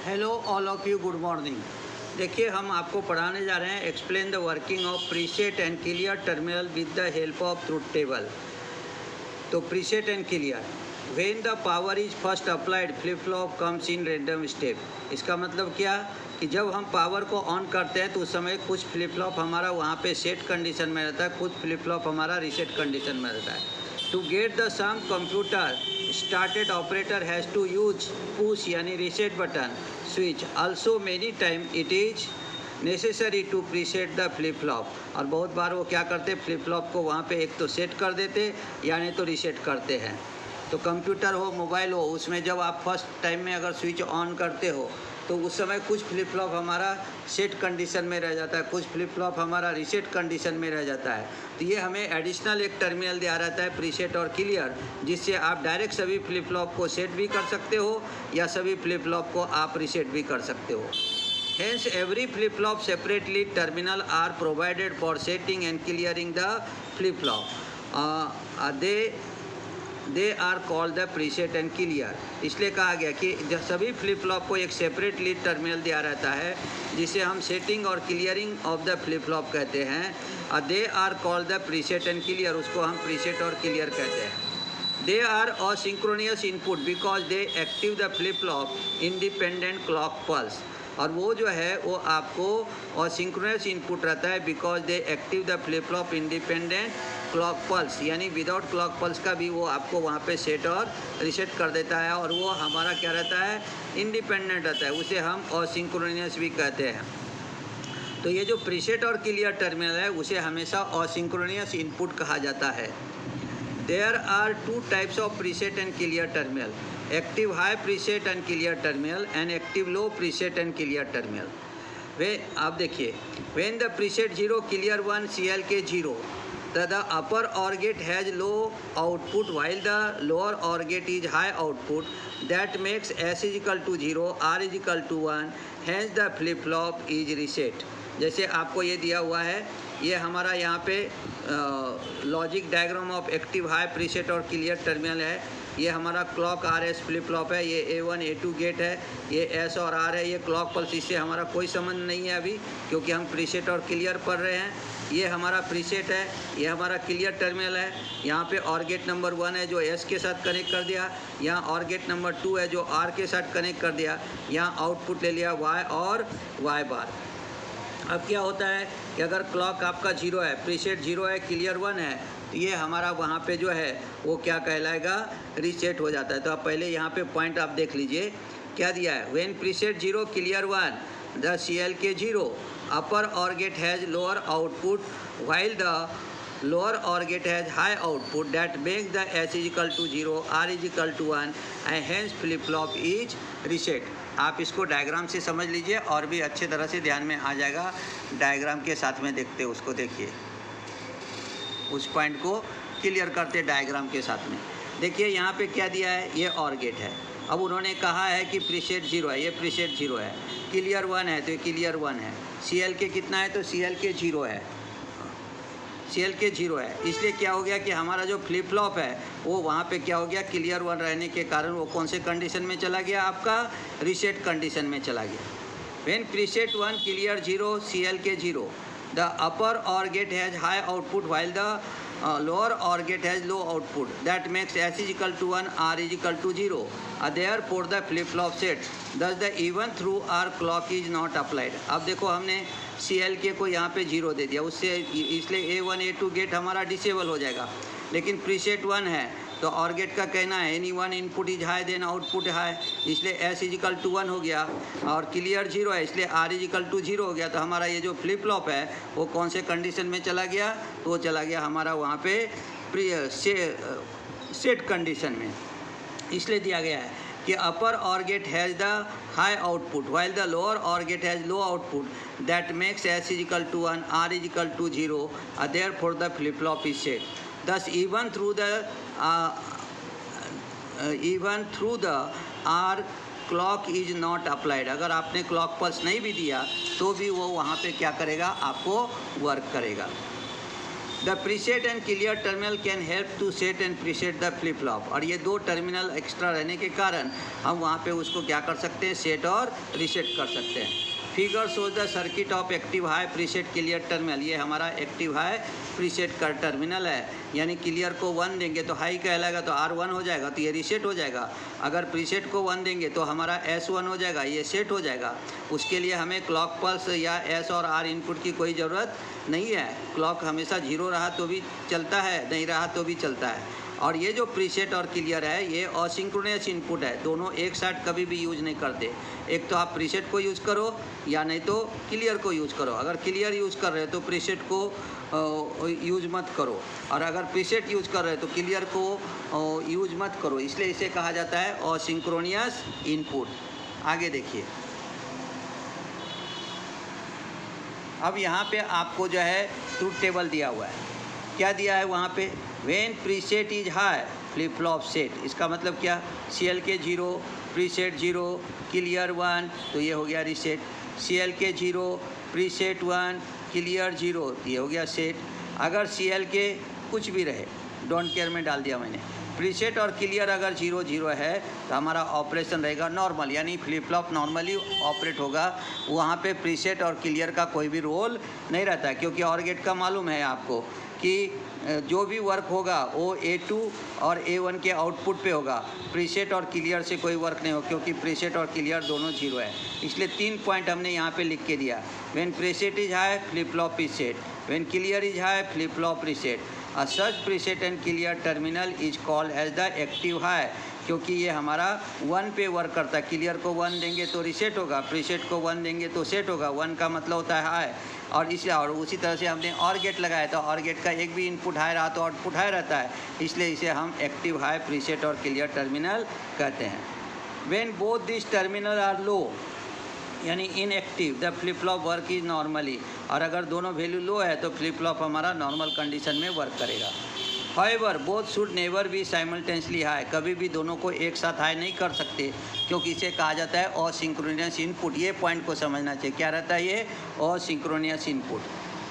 Hello all of you, good morning. देखिए, हम आपको पढ़ाने जा रहे हैं explain the working of preset and clear terminal with the help of truth table. तो preset and clear, when the power is first applied flip flop comes in random step. इसका मतलब क्या कि जब हम पावर को ऑन करते हैं तो उस समय कुछ फ्लिप फ्लॉप हमारा वहाँ पे सेट कंडीशन में रहता है, कुछ फ्लिप फ्लॉप हमारा रीसेट कंडीशन में रहता है। To get the some computer started operator has to use push यानी reset button switch. Also many time it is necessary to preset the flip flop। और बहुत बार वो क्या करते फ्लिप फ्लॉप को वहाँ पे एक तो सेट कर देते या नहीं तो रीसेट करते हैं। तो कंप्यूटर हो मोबाइल हो, उसमें जब आप फर्स्ट टाइम में अगर स्विच ऑन करते हो तो उस समय कुछ फ्लिप फ्लॉप हमारा सेट कंडीशन में रह जाता है, कुछ फ्लिप फ्लॉप हमारा रीसेट कंडीशन में रह जाता है। तो ये हमें एडिशनल एक टर्मिनल दिया रहता है प्रीसेट और क्लियर, जिससे आप डायरेक्ट सभी फ्लिप फ्लॉप को सेट भी कर सकते हो या सभी फ्लिप फ्लॉप को आप रीसेट भी कर सकते हो। Hence every flip flop separately terminal are provided for setting and clearing the flip flop। They are called the preset and clear. इसलिए कहा गया कि जब सभी फ्लिप फ्लॉप को एक सेपरेट लीड टर्मिनल दिया रहता है जिसे हम सेटिंग और clearing of the flip flop कहते हैं। They are called the preset and clear, उसको हम प्रीसेट और क्लियर कहते हैं। They are asynchronous input because they active the flip flop independent clock pulse. और वो जो है वो आपको असिंक्रोनियस इनपुट रहता है because they active the flip flop independent clock pulse, यानी विदाउट क्लॉक पल्स का भी वो आपको वहाँ पे सेट और रीसेट कर देता है। और वो हमारा क्या रहता है, इंडिपेंडेंट रहता है, उसे हम असिंक्रोनियस भी कहते हैं। तो ये जो प्रीसेट और क्लियर टर्मिनल है उसे हमेशा असिंक्रोनियस इनपुट कहा जाता है। There are two types of preset and clear terminal, active high preset and clear terminal and active low preset and clear terminal. वे आप देखिए, when the preset 0 clear 1 CLK 0 the upper OR gate has low output while the lower OR gate is high output, that makes S is equal to 0, R is equal to 1, hence the flip flop is reset। जैसे आपको ये दिया हुआ है, ये हमारा यहाँ पे logic diagram of active high preset और क्लियर टर्मिनल है। ये हमारा क्लॉक RS फ्लिप फ्लॉप है, ये A1 A2 गेट है, ये S और R है, ये क्लॉक पल्स, इससे हमारा कोई संबंध नहीं है अभी क्योंकि हम प्रीसेट और क्लियर पढ़ रहे हैं। ये हमारा प्रीसेट है, ये हमारा क्लियर टर्मिनल है। यहाँ पे OR गेट नंबर 1 है जो S के साथ कनेक्ट कर दिया, यहाँ OR गेट नंबर 2 है जो R के साथ कनेक्ट कर दिया, यहाँ आउटपुट ले लिया Y और Y बार। अब क्या होता है कि अगर क्लॉक आपका 0 है, प्रीसेट 0 है, क्लियर 1 है, तो ये हमारा वहाँ पे जो है वो क्या कहलाएगा, रीसेट हो जाता है। तो आप पहले यहाँ पे पॉइंट आप देख लीजिए क्या दिया है। When preset 0 clear 1 the CLK 0 upper OR gate has lower output while the lower OR gate has high output, that makes the S is equal to 0, R is equal to 1 and hence flip flop is reset। आप इसको diagram से समझ लीजिए और भी अच्छे तरह से ध्यान में आ जाएगा। डायग्राम के साथ में देखते उसको, देखिए उस पॉइंट को क्लियर करते डायग्राम के साथ में। देखिए यहाँ पे क्या दिया है, ये OR गेट है। अब उन्होंने कहा है कि प्रीसेट 0 है, ये प्रीसेट 0 है, क्लियर 1 है तो ये क्लियर 1 है, CLK कितना है तो CLK 0 है, CLK 0 है। इसलिए क्या हो गया कि हमारा जो फ्लिप फ्लॉप है वो वहाँ पे क्या हो गया, क्लियर 1 रहने के कारण वो कौन से कंडीशन में चला गया, आपका रीसेट कंडीशन में चला गया। When preset 1 clear 0 CLK 0 the upper OR gate has high output while the lower OR gate has low output, that makes S is equal to 1, R is equal to 0, therefore the flip flop set, thus the even through R clock is not applied। अब देखो हमने CLK को यहाँ पे 0 दे दिया, उससे इसलिए A1 A2 gate हमारा डिसेबल हो जाएगा। लेकिन प्रीसेट 1 है तो OR गेट का कहना है any one input is high then output high, इसलिए S इज इक्वल टू 1 हो गया। और क्लियर 0 है इसलिए R इज इक्वल टू 0 हो गया। तो हमारा ये जो फ्लिप फ्लॉप है वो कौन से कंडीशन में चला गया, तो वो चला गया हमारा वहाँ पे सेट कंडीशन में। इसलिए दिया गया है कि upper OR gate has the high output while the lower OR gate has low output, that makes S is equal to 1, R is equal to 0, therefore the flip flop is set। Thus even through the R clock is not applied। अगर आपने clock pulse नहीं भी दिया तो भी वो वहाँ पे क्या करेगा, आपको वर्क करेगा। The preset and clear terminal can help to set and preset the flip flop. और ये दो टर्मिनल एक्स्ट्रा रहने के कारण हम वहाँ पे उसको क्या कर सकते हैं, सेट और रीसेट कर सकते हैं। Figure shows the circuit of active high preset clear terminal. ये हमारा एक्टिव हाई प्रीसेट का टर्मिनल है, यानी क्लियर को 1 देंगे तो हाई कहलाएगा, तो R1 हो जाएगा, तो ये रीसेट हो जाएगा। अगर प्रीसेट को 1 देंगे तो हमारा S1 हो जाएगा, ये सेट हो जाएगा। उसके लिए हमें क्लॉक पल्स या S और R इनपुट की कोई ज़रूरत नहीं है। क्लॉक हमेशा 0 रहा तो भी चलता है, नहीं रहा तो भी चलता है। और ये जो प्रीसेट और क्लियर है ये असिंक्रोनस इनपुट है, दोनों एक साथ कभी भी यूज़ नहीं करते। एक तो आप प्रीसेट को यूज़ करो या नहीं तो क्लियर को यूज़ करो। अगर क्लियर यूज़ कर रहे हो तो प्रीसेट को यूज़ मत करो, और अगर प्रीसेट यूज़ कर रहे हो तो क्लियर को यूज़ मत करो। इसलिए इसे कहा जाता है असिंक्रोनस इनपुट। आगे देखिए, अब यहाँ पे आपको जो है ट्रूथ टेबल दिया हुआ है। क्या दिया है वहाँ पे, when preset is high flip flop set. इसका मतलब क्या, CLK 0, प्रीसेट 0, क्लियर 1, तो ये हो गया रीसेट। CLK 0, प्रीसेट 1, क्लियर 0, ये हो गया सेट। अगर CLK कुछ भी रहे, डोंट केयर में डाल दिया मैंने, प्रीसेट और क्लियर अगर 0 0 है तो हमारा ऑपरेशन रहेगा नॉर्मल, यानी फ्लिप फ्लॉप नॉर्मली ऑपरेट होगा। वहाँ पे प्रीसेट और क्लियर का कोई भी रोल नहीं रहता है, क्योंकि OR गेट का मालूम है आपको कि जो भी वर्क होगा वो A2 और A1 के आउटपुट पे होगा। प्रीसेट और क्लियर से कोई वर्क नहीं होगा, क्योंकि प्रीसेट और क्लियर दोनों 0 है। इसलिए 3 पॉइंट हमने यहाँ पे लिख के दिया। When preset is high flip flop is set, when clear is high flip flop reset. A such preset and clear terminal is called as the active high, क्योंकि ये हमारा 1 पे वर्क करता है। क्लियर को 1 देंगे तो रीसेट होगा, प्रीसेट को 1 देंगे तो सेट होगा। 1 का मतलब होता है हाई, और इसलिए और उसी तरह से हमने OR गेट लगाया था। OR गेट का एक भी इनपुट हाई रहा तो आउटपुट हाई रहता है, इसलिए इसे हम एक्टिव हाई प्रीसेट और क्लियर टर्मिनल कहते हैं। When both this terminal are low, यानी inactive, the flip flop work is normally. और अगर दोनों वैल्यू लो है तो फ्लिप फ्लॉप हमारा नॉर्मल कंडीशन में वर्क करेगा। However both should never be simultaneously high, कभी भी दोनों को एक साथ हाई नहीं कर सकते, क्योंकि इसे कहा जाता है असिंक्रोनियस इनपुट। ये पॉइंट को समझना चाहिए, क्या रहता है ये asynchronous input.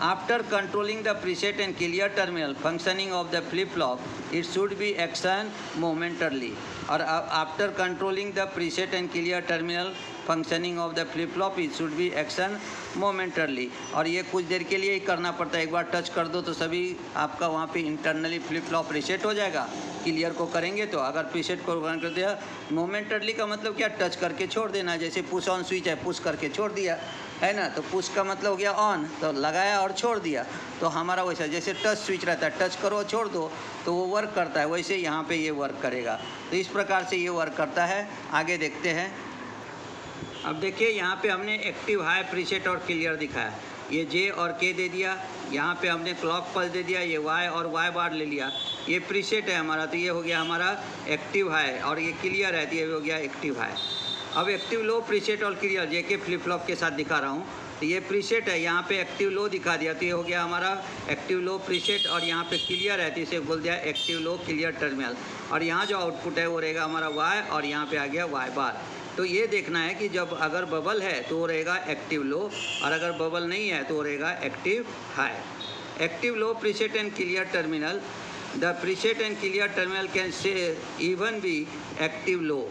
After controlling the preset and clear terminal functioning of the flip flop it should be action momentarily. और after controlling the preset and clear terminal functioning of the flip flop it should be action momentarily. और ये कुछ देर के लिए ही करना पड़ता है, एक बार टच कर दो तो सभी आपका वहाँ पे इंटरनली फ्लिप फ्लॉप रीसेट हो जाएगा। क्लियर को करेंगे तो, अगर प्रीसेट को कर दिया, मोमेंटरली का मतलब क्या, टच करके छोड़ देना। जैसे पुश ऑन स्विच है, पुश करके छोड़ दिया है ना, तो पुश का मतलब हो गया ऑन, तो लगाया और छोड़ दिया। तो हमारा वैसा जैसे टच स्विच रहता है, टच करो छोड़ दो तो वो वर्क करता है, वैसे यहाँ पे ये वर्क करेगा। तो इस प्रकार से ये वर्क करता है। आगे देखते हैं। अब देखिए यहाँ पे हमने एक्टिव हाई प्रीसेट और क्लियर दिखाया, ये J और K दे दिया, यहाँ पे हमने क्लॉक पल्स दे दिया, ये Y और Y बार ले लिया। ये प्रीसेट है हमारा, तो ये हो गया हमारा एक्टिव हाई, और ये क्लियर है तो ये हो गया एक्टिव हाई। अब एक्टिव लो प्रीसेट और क्लियर JK फ्लिप फ्लॉप के साथ दिखा रहा हूँ। तो ये प्रीसेट है, यहाँ पे एक्टिव लो दिखा दिया, तो ये हो गया हमारा एक्टिव लो प्रीसेट, और यहाँ पे क्लियर है तो इसे बोल दिया एक्टिव लो क्लियर टर्मिनल। और यहाँ जो आउटपुट है वो रहेगा हमारा Y, और यहाँ पे आ गया Y बार। तो ये देखना है कि जब अगर बबल है तो वो रहेगा एक्टिव लो, और अगर बबल नहीं है तो वो रहेगा active high. Active low preset and clear terminal, the preset and clear terminal can say even be active low,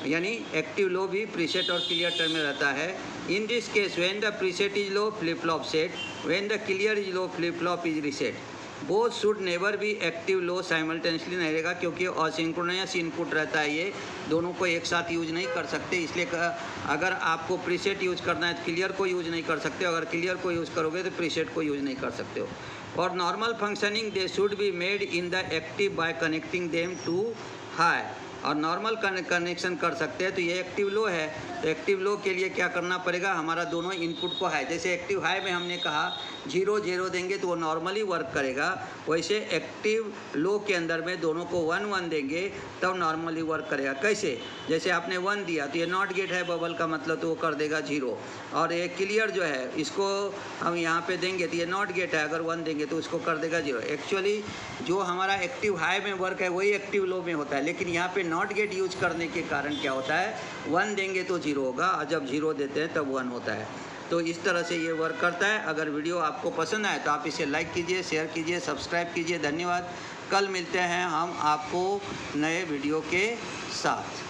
यानी एक्टिव लो भी प्रीसेट और क्लियर टर्मिनल रहता है। In this case when the preset is low flip flop set, when the clear is low flip flop is reset. Both should never be active low simultaneously नहीं रहेगा, क्योंकि asynchronous input रहता है, ये दोनों को एक साथ यूज नहीं कर सकते। इसलिए अगर आपको प्रीसेट यूज करना है तो क्लियर को यूज नहीं कर सकते, अगर क्लियर को यूज़ करोगे तो प्रीसेट को यूज नहीं कर सकते हो। और normal functioning they should be made in the active by connecting them to high. और नॉर्मल कनेक्शन कर सकते हैं। तो ये एक्टिव लो है, तो एक्टिव लो के लिए क्या करना पड़ेगा, हमारा दोनों इनपुट को हाई, जैसे एक्टिव हाई में हमने कहा 0 0 देंगे तो वो नॉर्मली वर्क करेगा, वैसे एक्टिव लो के अंदर में दोनों को 1 1 देंगे तब नॉर्मली वर्क करेगा। कैसे, जैसे आपने 1 दिया तो ये नॉट गेट है बबल का मतलब, तो वो कर देगा 0। और ये क्लियर जो है इसको हम यहाँ पे देंगे तो ये नॉट गेट है, अगर 1 देंगे तो उसको कर देगा 0। एक्चुअली जो हमारा एक्टिव हाई में वर्क है वही एक्टिव लो में होता है, लेकिन यहाँ पे नॉट गेट यूज करने के कारण क्या होता है, 1 देंगे तो 0 होगा, और जब 0 देते हैं तब 1 होता है। तो इस तरह से ये वर्क करता है। अगर वीडियो आपको पसंद आए तो आप इसे लाइक कीजिए, शेयर कीजिए, सब्सक्राइब कीजिए। धन्यवाद। कल मिलते हैं हम आपको नए वीडियो के साथ।